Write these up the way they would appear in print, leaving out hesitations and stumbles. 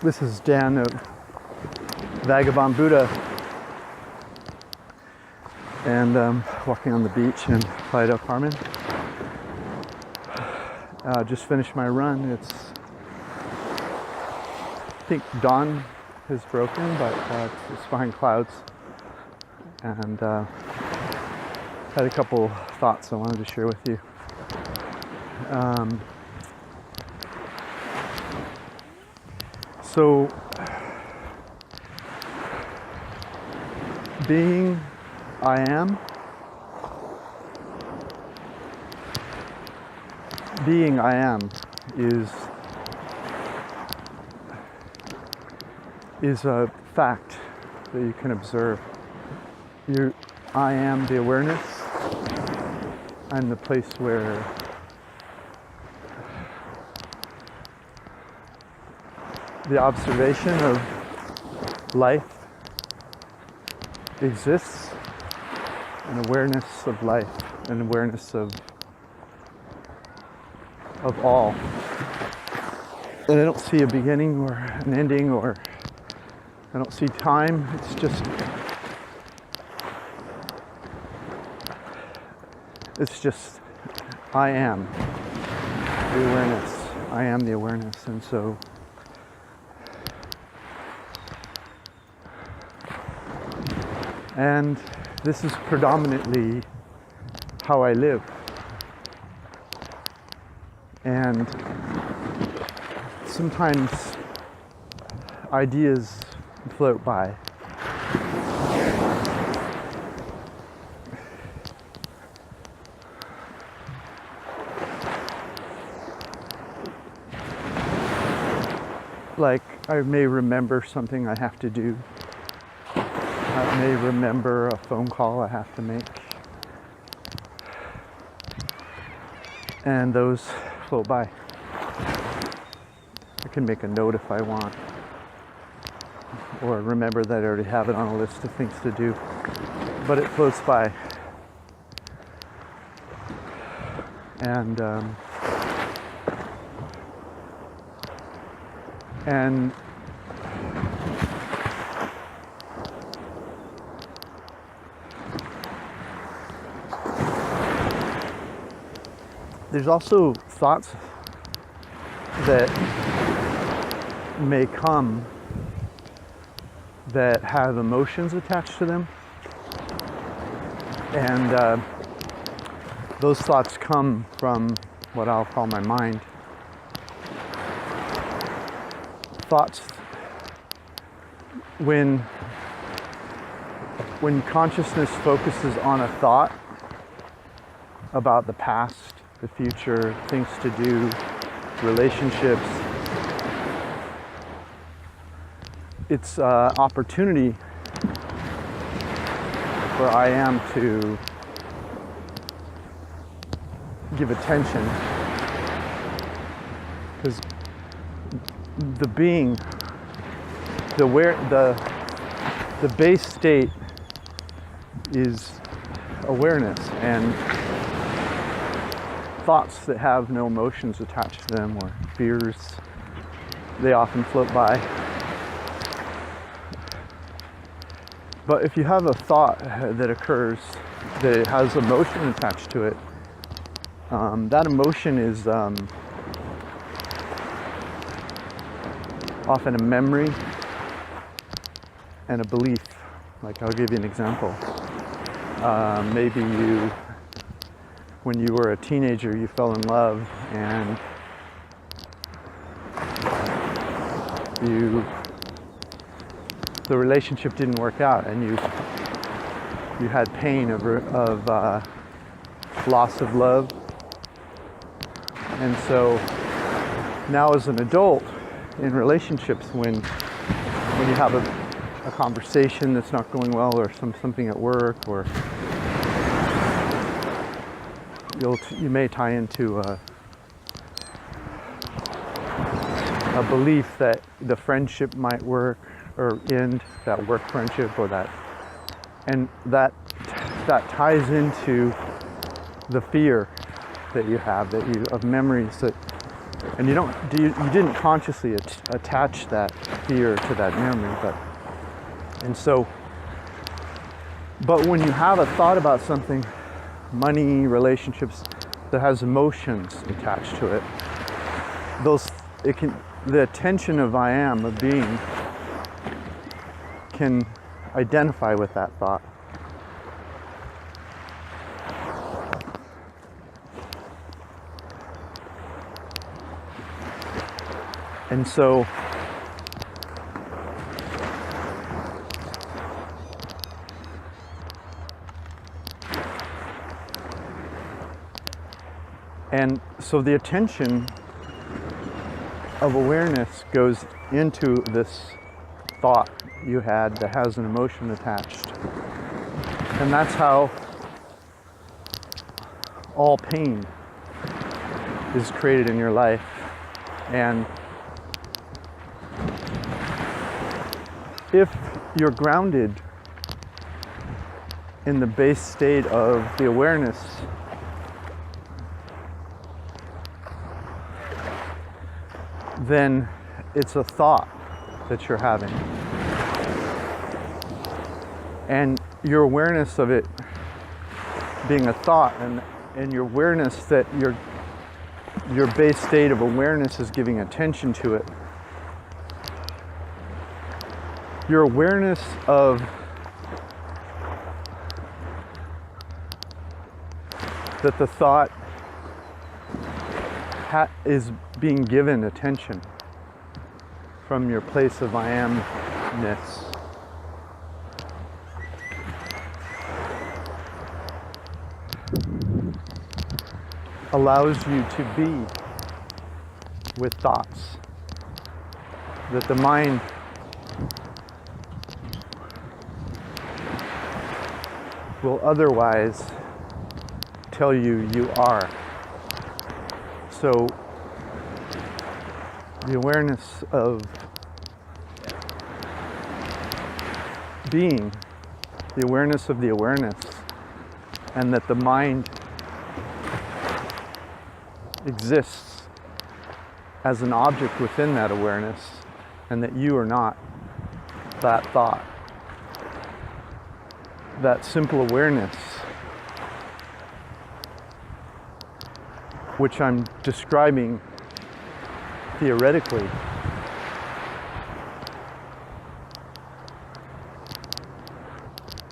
This is Dan of Vagabond Buddha, and walking on the beach in Playa del Carmen. Just finished my run. I think dawn has broken, but it's behind clouds. And had a couple thoughts I wanted to share with you. So, being I am, is a fact that you can observe. I am the awareness. I'm the place where the observation of life exists, an awareness of life, an awareness of all. And I don't see a beginning or an ending, or I don't see time. It's just I am the awareness. I am the awareness. And so this is predominantly how I live. And sometimes ideas float by. Like, I may remember something I have to do. I may remember a phone call I have to make. And those float by. I can make a note if I want. Or remember that I already have it on a list of things to do. But it floats by. And there's also thoughts that may come that have emotions attached to them. And those thoughts come from what I'll call my mind. Thoughts, when consciousness focuses on a thought about the past, the future, things to do, relationships, it's an opportunity for I am to give attention, because the being, the base state is awareness, and thoughts that have no emotions attached to them, or fears, they often float by. But if you have a thought that occurs that has emotion attached to it, that emotion is often a memory and a belief. Like, I'll give you an example. Maybe when you were a teenager, you fell in love, and the relationship didn't work out, and you had pain of loss of love. And so now, as an adult in relationships, when you have a conversation that's not going well, or something at work, or you may tie into a belief that the friendship might work or end, that work friendship, or that ties into the fear that you have, of memories that And you didn't consciously attach that fear to that memory, but when you have a thought about something, money, relationships, that has emotions attached to it, the attention of I am, of being, can identify with that thought. And so the attention of awareness goes into this thought you had that has an emotion attached. And that's how all pain is created in your life. And if you're grounded in the base state of the awareness, then it's a thought that you're having. And your awareness of it being a thought, and your awareness that your base state of awareness is giving attention to it. Your awareness of that the thought is being given attention from your place of I amness. Allows you to be with thoughts that the mind will otherwise tell you you are. So the awareness of being, the awareness of the awareness, and that the mind exists as an object within that awareness, and that you are not that thought. That simple awareness, which I'm describing theoretically,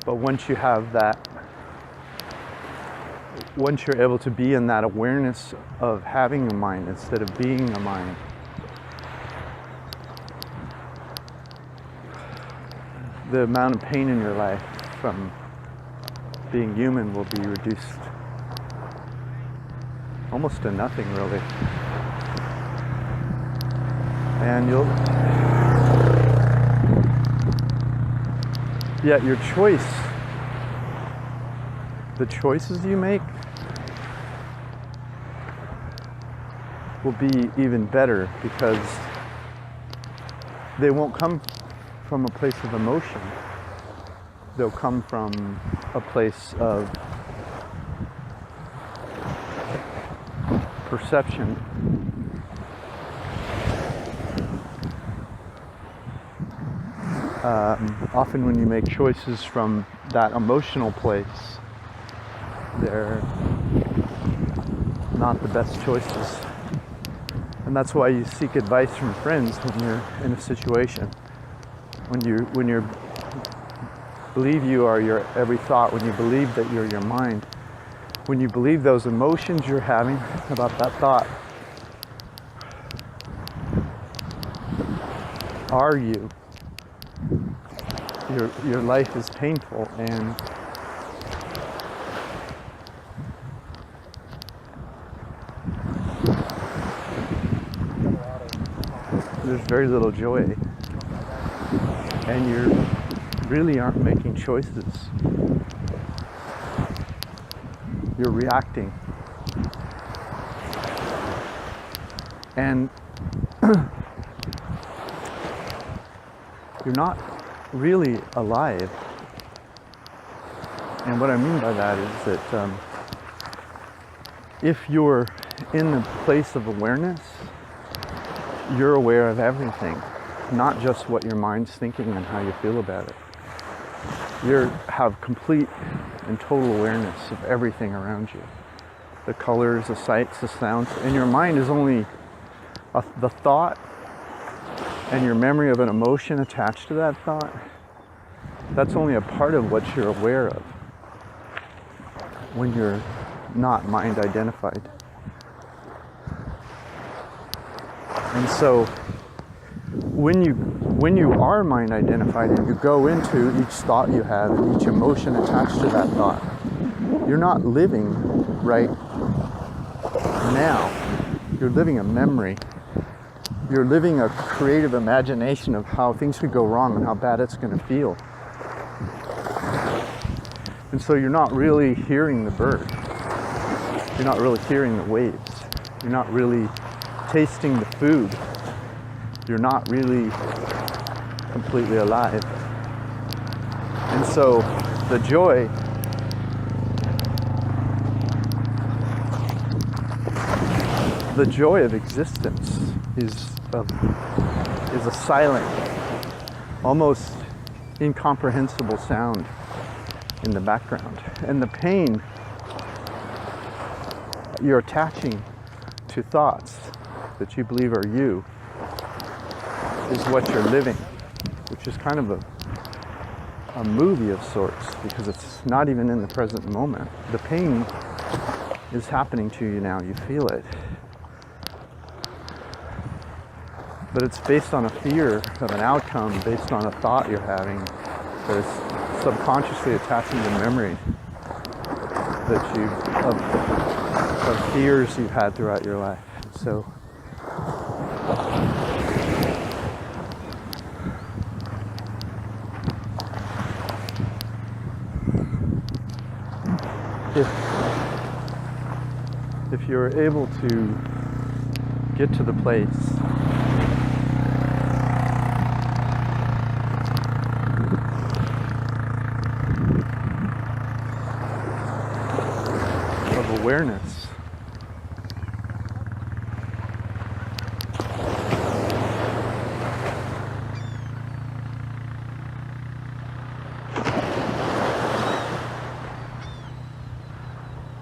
but once you have that, once you're able to be in that awareness of having a mind instead of being a mind, the amount of pain in your life from being human will be reduced almost to nothing, really. And yet your choice, the choices you make, will be even better, because they won't come from a place of emotion. They'll come from a place of perception. Often when you make choices from that emotional place, they're not the best choices. And that's why you seek advice from friends when you're in a situation. When you believe you are your every thought, when you believe that you're your mind, when you believe those emotions you're having about that thought are you, your life is painful, and there's very little joy, and you really aren't making choices. You're reacting. And you're not really alive. And what I mean by that is that if you're in the place of awareness you're aware of everything, not just what your mind's thinking and how you feel about it. You have complete and total awareness of everything around you. The colors, the sights, the sounds. And your mind is only the thought and your memory of an emotion attached to that thought. That's only a part of what you're aware of when you're not mind identified. And so when you are mind identified and you go into each thought you have and each emotion attached to that thought, you're not living right now. You're living a memory. You're living a creative imagination of how things could go wrong and how bad it's going to feel. And so you're not really hearing the bird. You're not really hearing the waves. You're not really tasting the food. You're not really completely alive. And so the joy of existence is a silent, almost incomprehensible sound in the background. And the pain you're attaching to thoughts that you believe are you is what you're living, which is kind of a movie of sorts, because it's not even in the present moment. The pain is happening to you now, you feel it. But it's based on a fear of an outcome, based on a thought you're having that is subconsciously attaching to memory that of fears you've had throughout your life. So if you're able to get to the place of awareness,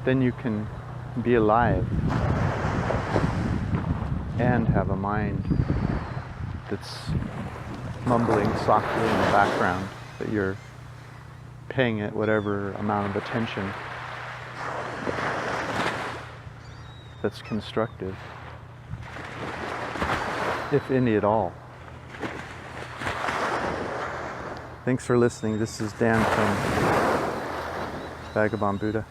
then you can be alive and have a mind that's mumbling softly in the background, that you're paying it whatever amount of attention that's constructive, if any at all. Thanks for listening. This is Dan from Vagabond Buddha.